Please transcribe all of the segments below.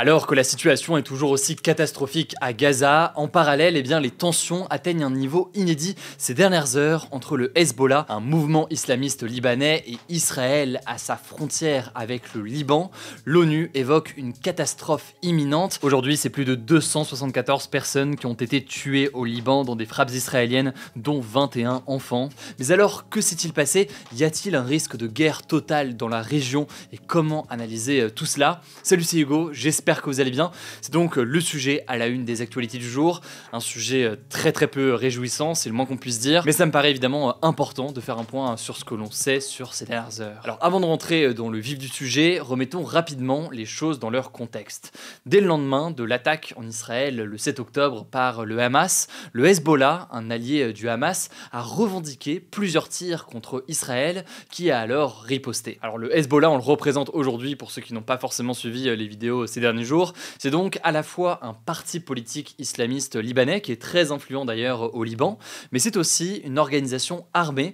Alors que la situation est toujours aussi catastrophique à Gaza, en parallèle, les tensions atteignent un niveau inédit ces dernières heures entre le Hezbollah, un mouvement islamiste libanais, et Israël à sa frontière avec le Liban. L'ONU évoque une catastrophe imminente. Aujourd'hui, c'est plus de 274 personnes qui ont été tuées au Liban dans des frappes israéliennes, dont 21 enfants. Mais alors, que s'est-il passé? Y a-t-il un risque de guerre totale dans la région? Et comment analyser tout cela? Salut, c'est Hugo, j'espère que vous allez bien. C'est donc le sujet à la une des actualités du jour. Un sujet très peu réjouissant, c'est le moins qu'on puisse dire. Mais ça me paraît évidemment important de faire un point sur ce que l'on sait sur ces dernières heures. Alors avant de rentrer dans le vif du sujet, remettons rapidement les choses dans leur contexte. Dès le lendemain de l'attaque en Israël le 7 octobre par le Hamas, le Hezbollah, un allié du Hamas, a revendiqué plusieurs tirs contre Israël qui a alors riposté. Alors le Hezbollah, on le représente aujourd'hui pour ceux qui n'ont pas forcément suivi les vidéos ces derniers jours. C'est donc à la fois un parti politique islamiste libanais qui est très influent d'ailleurs au Liban, mais c'est aussi une organisation armée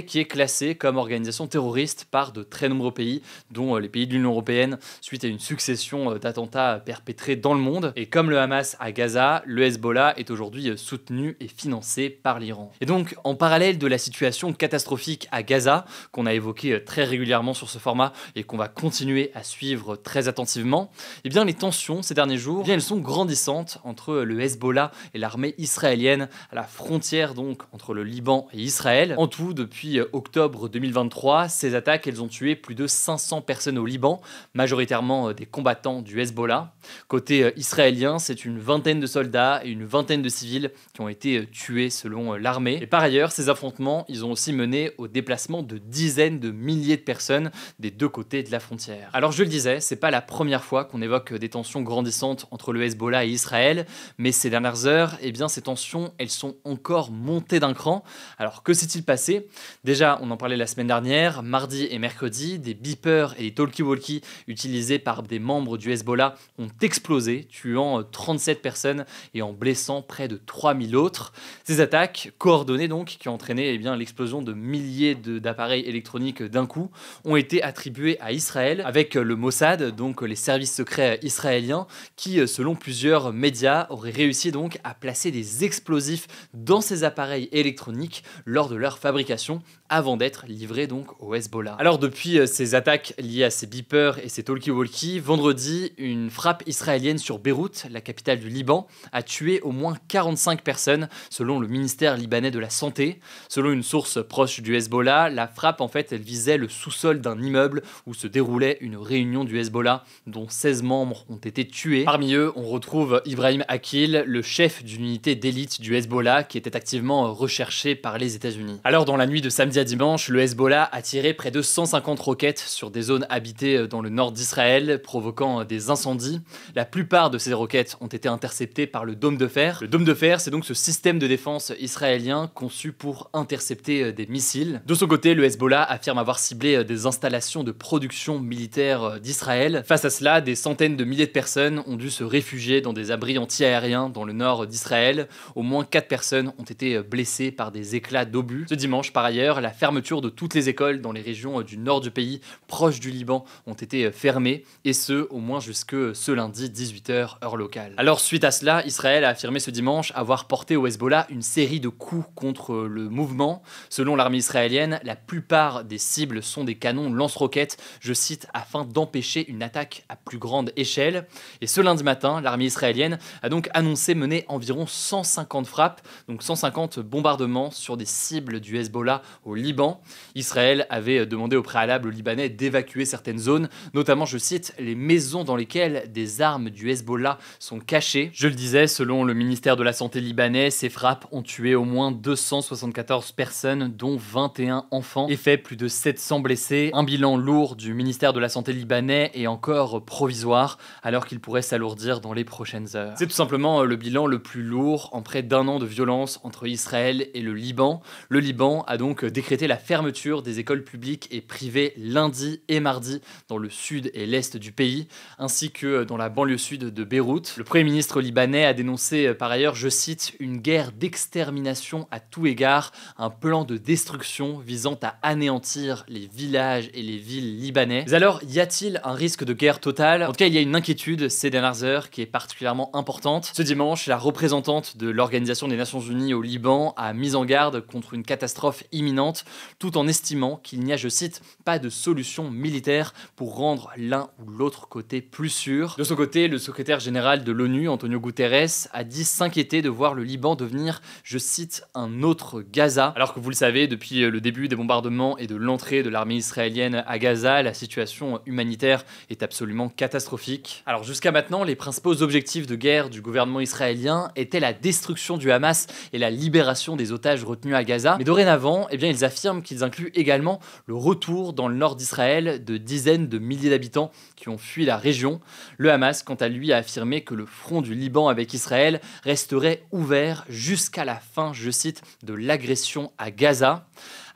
qui est classée comme organisation terroriste par de très nombreux pays, dont les pays de l'Union européenne, suite à une succession d'attentats perpétrés dans le monde. Et comme le Hamas à Gaza, le Hezbollah est aujourd'hui soutenu et financé par l'Iran. Et donc, en parallèle de la situation catastrophique à Gaza, qu'on a évoqué très régulièrement sur ce format et qu'on va continuer à suivre très attentivement, les tensions ces derniers jours, elles sont grandissantes entre le Hezbollah et l'armée israélienne à la frontière donc entre le Liban et Israël. En tout, depuis octobre 2023, ces attaques, elles ont tué plus de 500 personnes au Liban, majoritairement des combattants du Hezbollah. Côté israélien, c'est une vingtaine de soldats et une vingtaine de civils qui ont été tués selon l'armée. Et par ailleurs, ces affrontements, ils ont aussi mené au déplacement de dizaines de milliers de personnes des deux côtés de la frontière. Alors je le disais, c'est pas la première fois qu'on évoque des tensions grandissantes entre le Hezbollah et Israël, mais ces dernières heures, ces tensions, elles sont encore montées d'un cran. Alors que s'est-il passé? Déjà, on en parlait la semaine dernière, mardi et mercredi, des beepers et des talkie-walkie utilisés par des membres du Hezbollah ont explosé, tuant 37 personnes et en blessant près de 3000 autres. Ces attaques, coordonnées donc, qui ont entraîné l'explosion de milliers d'appareils électroniques d'un coup, ont été attribuées à Israël avec le Mossad, donc les services secrets israéliens, qui, selon plusieurs médias, auraient réussi donc à placer des explosifs dans ces appareils électroniques lors de leur fabrication, avant d'être livrés donc au Hezbollah. Alors depuis ces attaques liées à ces beepers et ces talkie-walkie, vendredi, une frappe israélienne sur Beyrouth, la capitale du Liban, a tué au moins 45 personnes, selon le ministère libanais de la Santé. Selon une source proche du Hezbollah, la frappe elle visait le sous-sol d'un immeuble où se déroulait une réunion du Hezbollah, dont 16 membres ont été tués. Parmi eux, on retrouve Ibrahim Akil, le chef d'une unité d'élite du Hezbollah qui était activement recherché par les États-Unis. Alors dans la nuit de samedi à dimanche, le Hezbollah a tiré près de 150 roquettes sur des zones habitées dans le nord d'Israël, provoquant des incendies. La plupart de ces roquettes ont été interceptées par le dôme de fer. Le dôme de fer, c'est donc ce système de défense israélien conçu pour intercepter des missiles. De son côté, le Hezbollah affirme avoir ciblé des installations de production militaire d'Israël. Face à cela, des centaines de milliers de personnes ont dû se réfugier dans des abris anti-aériens dans le nord d'Israël. Au moins 4 personnes ont été blessées par des éclats d'obus. Ce dimanche, par ailleurs, la fermeture de toutes les écoles dans les régions du nord du pays, proches du Liban, ont été fermées, et ce, au moins jusque ce lundi 18h, heure locale. Alors suite à cela, Israël a affirmé ce dimanche avoir porté au Hezbollah une série de coups contre le mouvement. Selon l'armée israélienne, la plupart des cibles sont des canons lance-roquettes, je cite, afin d'empêcher une attaque à plus grande échelle. Et ce lundi matin, l'armée israélienne a donc annoncé mener environ 150 frappes, donc 150 bombardements sur des cibles du Hezbollah au Liban. Israël avait demandé au préalable aux Libanais d'évacuer certaines zones, notamment, je cite, les maisons dans lesquelles des armes du Hezbollah sont cachées. Je le disais, selon le ministère de la Santé libanais, ces frappes ont tué au moins 274 personnes, dont 21 enfants, et fait plus de 700 blessés. Un bilan lourd du ministère de la Santé libanais est encore provisoire, alors qu'il pourrait s'alourdir dans les prochaines heures. C'est tout simplement le bilan le plus lourd en près d'un an de violence entre Israël et le Liban. Le Liban a donc décrété la fermeture des écoles publiques et privées lundi et mardi dans le sud et l'est du pays, ainsi que dans la banlieue sud de Beyrouth. Le Premier ministre libanais a dénoncé par ailleurs, je cite, une guerre d'extermination à tout égard, un plan de destruction visant à anéantir les villages et les villes libanais. Mais alors, y a-t-il un risque de guerre totale. En tout cas, il y a une inquiétude ces dernières heures qui est particulièrement importante. Ce dimanche, la représentante de l'Organisation des Nations Unies au Liban a mis en garde contre une catastrophe imminente, tout en estimant qu'il n'y a, je cite, pas de solution militaire pour rendre l'un ou l'autre côté plus sûr. De son côté, le secrétaire général de l'ONU, Antonio Guterres, a dit s'inquiéter de voir le Liban devenir, je cite, un autre Gaza. Alors que vous le savez, depuis le début des bombardements et de l'entrée de l'armée israélienne à Gaza, la situation humanitaire est absolument catastrophique. Alors jusqu'à maintenant, les principaux objectifs de guerre du gouvernement israélien étaient la destruction du Hamas et la libération des otages retenus à Gaza. Mais dorénavant, ils affirment qu'ils incluent également le retour dans le nord d'Israël de dizaines de milliers d'habitants qui ont fui la région. Le Hamas, quant à lui, a affirmé que le front du Liban avec Israël resterait ouvert jusqu'à la fin, je cite, de l'agression à Gaza.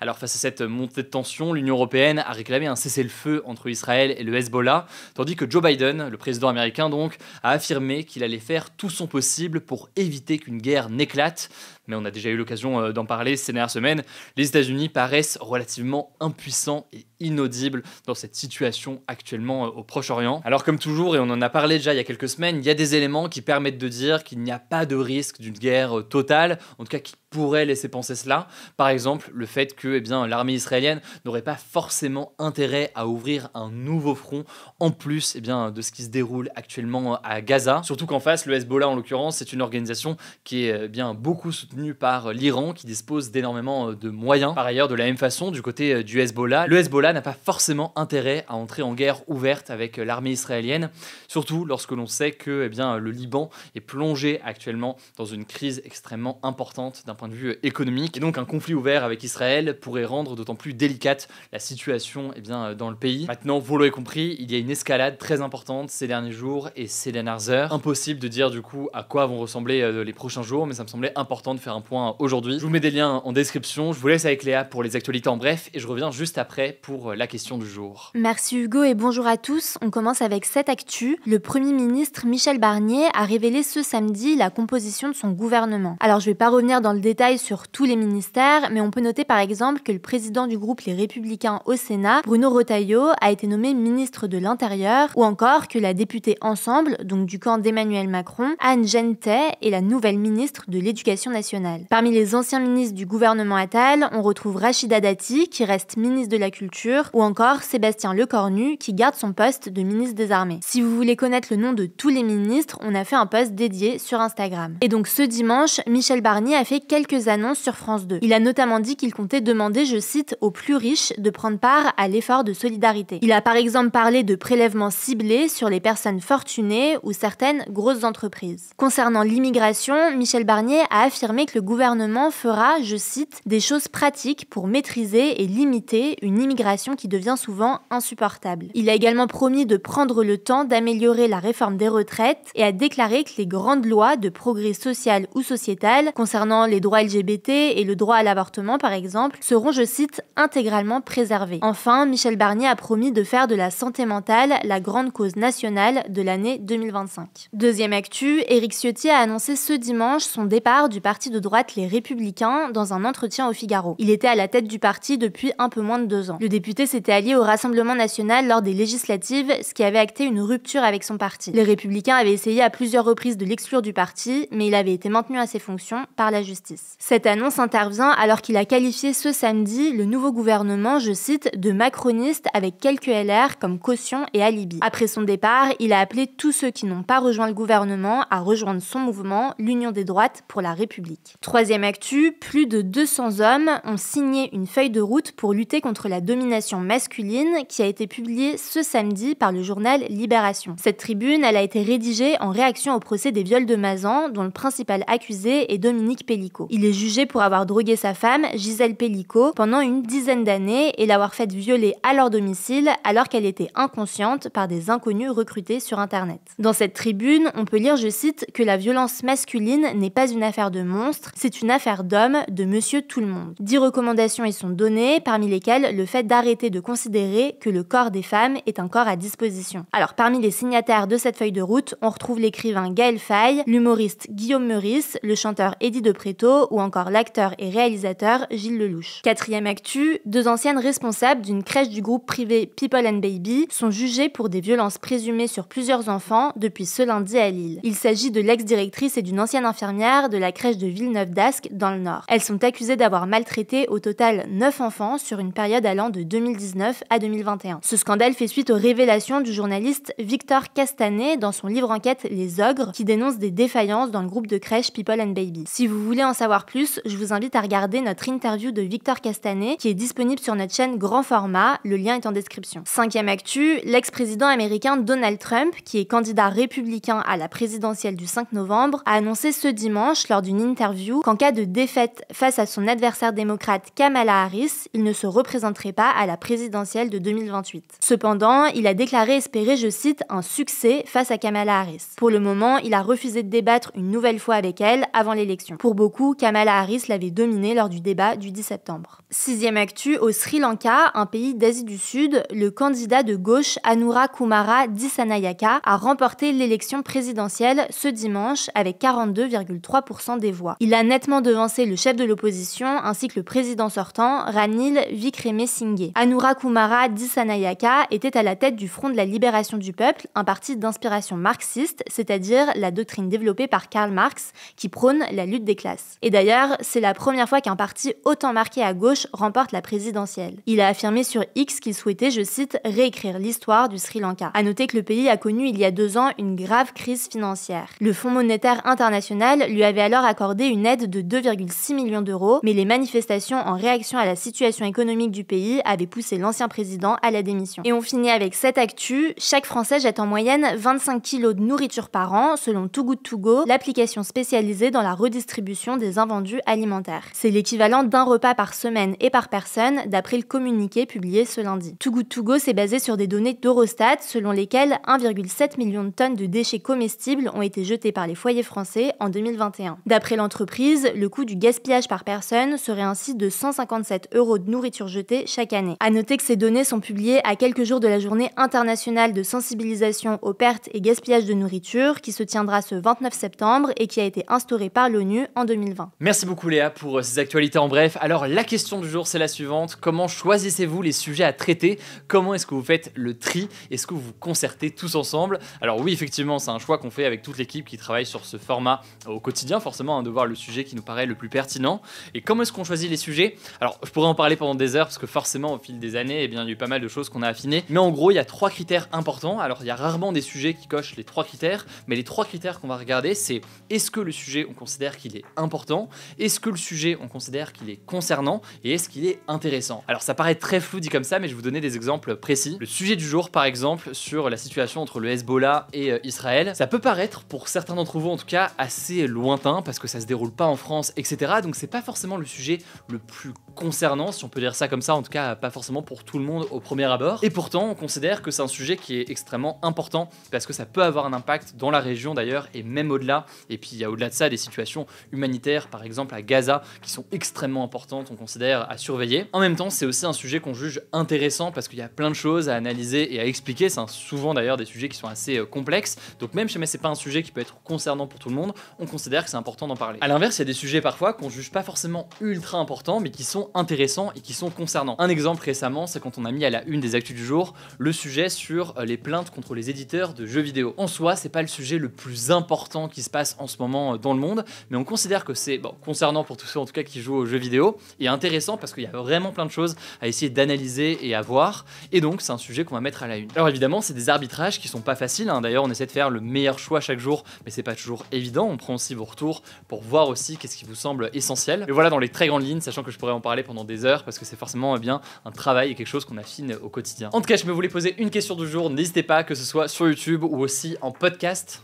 Alors face à cette montée de tension, l'Union européenne a réclamé un cessez-le-feu entre Israël et le Hezbollah, tandis que Joe Biden, le président américain donc, a affirmé qu'il allait faire tout son possible pour éviter qu'une guerre n'éclate. Mais on a déjà eu l'occasion d'en parler ces dernières semaines, les États-Unis paraissent relativement impuissants et inaudibles dans cette situation actuellement au Proche-Orient. Alors comme toujours, et on en a parlé déjà il y a quelques semaines, il y a des éléments qui permettent de dire qu'il n'y a pas de risque d'une guerre totale, en tout cas qui pourrait laisser penser cela. Par exemple, le fait que l'armée israélienne n'aurait pas forcément intérêt à ouvrir un nouveau front en plus de ce qui se déroule actuellement à Gaza. Surtout qu'en face, le Hezbollah en l'occurrence, c'est une organisation qui est beaucoup soutenue par l'Iran, qui dispose d'énormément de moyens. Par ailleurs, de la même façon, du côté du Hezbollah, le Hezbollah n'a pas forcément intérêt à entrer en guerre ouverte avec l'armée israélienne, surtout lorsque l'on sait que le Liban est plongé actuellement dans une crise extrêmement importante d'un point de vue économique. Et donc un conflit ouvert avec Israël pourrait rendre d'autant plus délicate la situation dans le pays. Maintenant, vous l'aurez compris, il y a une escalade très importante ces derniers jours et ces dernières heures. Impossible de dire du coup à quoi vont ressembler les prochains jours, mais ça me semblait important de faire un point aujourd'hui. Je vous mets des liens en description, je vous laisse avec Léa pour les actualités en bref et je reviens juste après pour la question du jour. Merci Hugo et bonjour à tous. On commence avec cette actu. Le Premier ministre Michel Barnier a révélé ce samedi la composition de son gouvernement. Alors je vais pas revenir dans le détail sur tous les ministères, mais on peut noter par exemple que le président du groupe Les Républicains au Sénat, Bruno Retailleau, a été nommé ministre de l'Intérieur, ou encore que la députée Ensemble, donc du camp d'Emmanuel Macron, Anne Genetet, est la nouvelle ministre de l'Éducation nationale. Parmi les anciens ministres du gouvernement Attal, on retrouve Rachida Dati, qui reste ministre de la Culture, ou encore Sébastien Lecornu, qui garde son poste de ministre des Armées. Si vous voulez connaître le nom de tous les ministres, on a fait un post dédié sur Instagram. Et donc ce dimanche, Michel Barnier a fait quelques annonces sur France 2. Il a notamment dit qu'il comptait demander, je cite, aux plus riches de prendre part à l'effort de solidarité. Il a par exemple parlé de prélèvements ciblés sur les personnes fortunées ou certaines grosses entreprises. Concernant l'immigration, Michel Barnier a affirmé que le gouvernement fera, je cite, des choses pratiques pour maîtriser et limiter une immigration qui devient souvent insupportable. Il a également promis de prendre le temps d'améliorer la réforme des retraites et a déclaré que les grandes lois de progrès social ou sociétal concernant les droits LGBT et le droit à l'avortement par exemple seront, je cite, intégralement préservés. Enfin, Michel Barnier a promis de faire de la santé mentale la grande cause nationale de l'année 2025. Deuxième actu, Éric Ciotti a annoncé ce dimanche son départ du parti de droite Les Républicains dans un entretien au Figaro. Il était à la tête du parti depuis un peu moins de 2 ans. Le député s'était allié au Rassemblement national lors des législatives, ce qui avait acté une rupture avec son parti. Les Républicains avaient essayé à plusieurs reprises de l'exclure du parti, mais il avait été maintenu à ses fonctions par la justice. Cette annonce intervient alors qu'il a qualifié ce samedi le nouveau gouvernement, je cite, de macroniste avec quelques LR comme caution et alibi. Après son départ, il a appelé tous ceux qui n'ont pas rejoint le gouvernement à rejoindre son mouvement, l'Union des droites pour la République. Troisième actu, plus de 200 hommes ont signé une feuille de route pour lutter contre la domination masculine qui a été publiée ce samedi par le journal Libération. Cette tribune, elle a été rédigée en réaction au procès des viols de Mazan, dont le principal accusé est Dominique Pellicot. Il est jugé pour avoir drogué sa femme, Gisèle Pellicot, pendant une dizaine d'années et l'avoir faite violer à leur domicile alors qu'elle était inconsciente par des inconnus recrutés sur Internet. Dans cette tribune, on peut lire, je cite, que la violence masculine n'est pas une affaire de monstres monstre, c'est une affaire d'homme de Monsieur Tout-le-Monde. 10 recommandations y sont données, parmi lesquelles le fait d'arrêter de considérer que le corps des femmes est un corps à disposition. Alors parmi les signataires de cette feuille de route, on retrouve l'écrivain Gaël Faye, l'humoriste Guillaume Meurice, le chanteur Eddie de Pretto ou encore l'acteur et réalisateur Gilles Lelouch. 4e actu, 2 anciennes responsables d'une crèche du groupe privé People & Baby sont jugées pour des violences présumées sur plusieurs enfants depuis ce lundi à Lille. Il s'agit de l'ex-directrice et d'une ancienne infirmière de la crèche de Villeneuve-d'Ascq dans le Nord. Elles sont accusées d'avoir maltraité au total 9 enfants sur une période allant de 2019 à 2021. Ce scandale fait suite aux révélations du journaliste Victor Castanet dans son livre enquête Les Ogres, qui dénonce des défaillances dans le groupe de crèche People & Baby. Si vous voulez en savoir plus, je vous invite à regarder notre interview de Victor Castanet qui est disponible sur notre chaîne Grand Format, le lien est en description. 5e actu, l'ex-président américain Donald Trump, qui est candidat républicain à la présidentielle du 5 novembre, a annoncé ce dimanche lors d'une interview qu'en cas de défaite face à son adversaire démocrate Kamala Harris, il ne se représenterait pas à la présidentielle de 2028. Cependant, il a déclaré espérer, je cite, un succès face à Kamala Harris. Pour le moment, il a refusé de débattre une nouvelle fois avec elle avant l'élection. Pour beaucoup, Kamala Harris l'avait dominée lors du débat du 10 septembre. 6e actu, au Sri Lanka, un pays d'Asie du Sud, le candidat de gauche Anura Kumara Dissanayaka a remporté l'élection présidentielle ce dimanche avec 42,3% des voix. Il a nettement devancé le chef de l'opposition ainsi que le président sortant, Ranil Wickremesinghe. Anura Kumara Dissanayaka était à la tête du Front de la Libération du Peuple, un parti d'inspiration marxiste, c'est-à-dire la doctrine développée par Karl Marx qui prône la lutte des classes. Et d'ailleurs, c'est la première fois qu'un parti autant marqué à gauche remporte la présidentielle. Il a affirmé sur X qu'il souhaitait, je cite, réécrire l'histoire du Sri Lanka. À noter que le pays a connu il y a 2 ans une grave crise financière. Le Fonds monétaire international lui avait alors accordé une aide de 2,6 millions d'euros, mais les manifestations en réaction à la situation économique du pays avaient poussé l'ancien président à la démission. Et on finit avec cette actu, chaque Français jette en moyenne 25 kilos de nourriture par an, selon Too Good To Go, l'application spécialisée dans la redistribution des invendus alimentaires. C'est l'équivalent d'un repas par semaine et par personne, d'après le communiqué publié ce lundi. Too Good To Go s'est basé sur des données d'Eurostat, selon lesquelles 1,7 million de tonnes de déchets comestibles ont été jetés par les foyers français en 2021. D'après l'entreprise, le coût du gaspillage par personne serait ainsi de 157 € de nourriture jetée chaque année. À noter que ces données sont publiées à quelques jours de la journée internationale de sensibilisation aux pertes et gaspillage de nourriture qui se tiendra ce 29 septembre et qui a été instaurée par l'ONU en 2020. Merci beaucoup Léa pour ces actualités en bref. Alors la question du jour c'est la suivante, comment choisissez-vous les sujets à traiter? Comment est-ce que vous faites le tri? Est-ce que vous vous concertez tous ensemble? Alors oui effectivement c'est un choix qu'on fait avec toute l'équipe qui travaille sur ce format au quotidien forcément, de voir le sujet qui nous paraît le plus pertinent. Et comment est-ce qu'on choisit les sujets? Alors je pourrais en parler pendant des heures parce que forcément au fil des années il y a eu pas mal de choses qu'on a affinées. Mais en gros il y a 3 critères importants. Alors il y a rarement des sujets qui cochent les 3 critères, mais les 3 critères qu'on va regarder c'est est-ce que le sujet on considère qu'il est important, est-ce que le sujet on considère qu'il est concernant et est-ce qu'il est intéressant. Alors ça paraît très flou dit comme ça mais je vais vous donner des exemples précis. Le sujet du jour par exemple sur la situation entre le Hezbollah et Israël, ça peut paraître pour certains d'entre vous en tout cas assez lointain parce que ça se déroule pas en France etc. Donc c'est pas forcément le sujet le plus concernant si on peut dire ça comme ça, en tout cas pas forcément pour tout le monde au premier abord. Et pourtant on considère que c'est un sujet qui est extrêmement important parce que ça peut avoir un impact dans la région d'ailleurs et même au-delà. Et puis il y a au-delà de ça des situations humanitaires par exemple à Gaza qui sont extrêmement importantes on considère à surveiller. En même temps c'est aussi un sujet qu'on juge intéressant parce qu'il y a plein de choses à analyser et à expliquer. C'est souvent d'ailleurs des sujets qui sont assez complexes. Donc même si c'est pas un sujet qui peut être concernant pour tout le monde, on considère que c'est important d'en parler. A l'inverse il y a des sujets parfois qu'on juge pas forcément ultra importants mais qui sont intéressants et qui sont concernants. Un exemple récemment c'est quand on a mis à la une des actus du jour le sujet sur les plaintes contre les éditeurs de jeux vidéo. En soi c'est pas le sujet le plus important qui se passe en ce moment dans le monde, mais on considère que c'est concernant pour tous ceux en tout cas qui jouent aux jeux vidéo et intéressant parce qu'il y a vraiment plein de choses à essayer d'analyser et à voir, et donc c'est un sujet qu'on va mettre à la une. Alors évidemment c'est des arbitrages qui sont pas faciles, d'ailleurs on essaie de faire le meilleur choix chaque jour mais c'est pas toujours évident, on prend aussi vos retours pour voir aussi qu'est-ce qui vous semble essentiel. Et voilà dans les très grandes lignes, sachant que je pourrais en parler pendant des heures parce que c'est forcément bien un travail et quelque chose qu'on affine au quotidien. En tout cas je me voulais poser une question du jour, n'hésitez pas que ce soit sur YouTube ou aussi en podcast.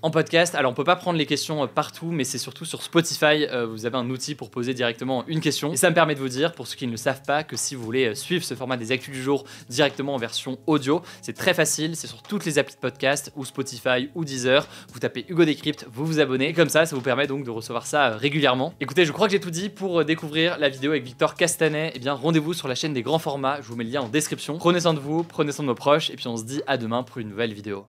Alors on peut pas prendre les questions partout mais c'est surtout sur Spotify, vous avez un outil pour poser directement une question et ça me permet de vous dire pour ceux qui ne le savent pas que si vous voulez suivre ce format des actus du jour directement en version audio, c'est très facile, c'est sur toutes les applis de podcast ou Spotify ou Deezer, vous tapez Hugo Décrypte, vous vous abonnez et comme ça vous permet donc de recevoir ça régulièrement. Écoutez, je crois que j'ai tout dit. Pour découvrir la vidéo avec Victor Castanet, eh bien rendez-vous sur la chaîne des grands formats, je vous mets le lien en description. Prenez soin de vous, prenez soin de vos proches, et puis on se dit à demain pour une nouvelle vidéo.